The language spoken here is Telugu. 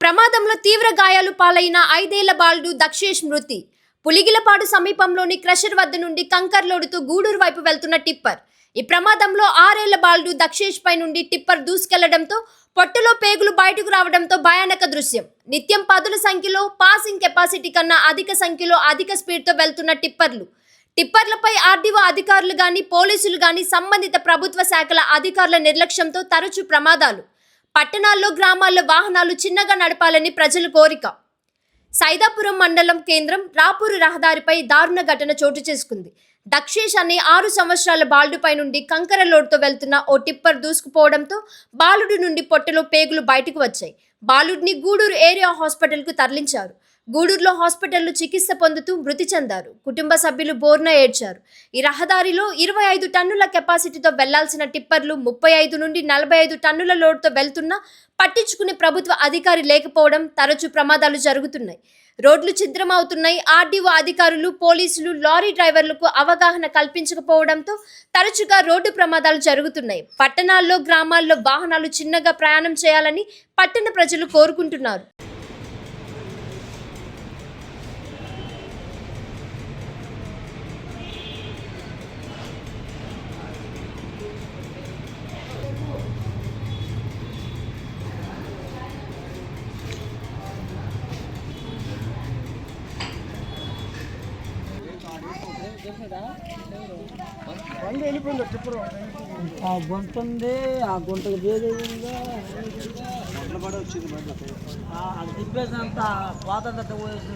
ప్రమాదంలో తీవ్ర గాయాలు పాలైన 5 ఏళ్ల బాలుడు దక్షేష్ మృతి. పులిగిలపాడు సమీపంలోని క్రషర్ వద్ద నుండి కంకర్ లోడుతూ గూడూరు వైపు వెళ్తున్న టిప్పర్. ఈ ప్రమాదంలో 6 ఏళ్ల బాలుడు దక్షేష్ పై నుండి టిప్పర్ దూసుకెళ్లడంతో పొట్టలో పేగులు బయటకు రావడంతో భయానక దృశ్యం. నిత్యం పదుల సంఖ్యలో పాసింగ్ కెపాసిటీ కన్నా అధిక సంఖ్యలో అధిక స్పీడ్తో వెళ్తున్న టిప్పర్లపై ఆర్డీఓ అధికారులు గాని పోలీసులు గాని సంబంధిత ప్రభుత్వ శాఖల అధికారుల నిర్లక్ష్యంతో తరచూ ప్రమాదాలు. పట్టణాల్లో గ్రామాల్లో వాహనాలు చిన్నగా నడపాలని ప్రజల కోరిక. సైదాపురం మండలం కేంద్రం రాపూరు రహదారిపై దారుణ ఘటన చోటు చేసుకుంది. దక్షేష్ అనే 6 సంవత్సరాల బాలుడిపై నుండి కంకర లోడ్తో వెళ్తున్న ఓ టిప్పర్ దూసుకుపోవడంతో బాలుడి నుండి పొట్టలో పేగులు బయటకు వచ్చాయి. బాలుడిని గూడూరు ఏరియా హాస్పిటల్కు తరలించారు. గూడూరులో హాస్పిటల్లో చికిత్స పొందుతూ మృతి చెందారు. కుటుంబ సభ్యులు బోర్న ఏడ్చారు. ఈ రహదారిలో 25 టన్నుల కెపాసిటీతో వెళ్లాల్సిన టిప్పర్లు 35 నుండి 45 టన్నుల లోడ్తో వెళ్తున్నా పట్టించుకునే ప్రభుత్వ అధికారి లేకపోవడం తరచూ ప్రమాదాలు జరుగుతున్నాయి. రోడ్లు ఛిద్రమవుతున్నాయి. ఆర్డీఓ అధికారులు, పోలీసులు, లారీ డ్రైవర్లకు అవగాహన కల్పించకపోవడంతో తరచుగా రోడ్డు ప్రమాదాలు జరుగుతున్నాయి. పట్టణాల్లో గ్రామాల్లో వాహనాలు చిన్నగా ప్రయాణం చేయాలని పట్టణ ప్రజలు కోరుకుంటున్నారు. ఆ గుంట ఉంది, ఆ గుంటకు వేరే అది తిప్పేసినంత పోతుందంత పోయేసి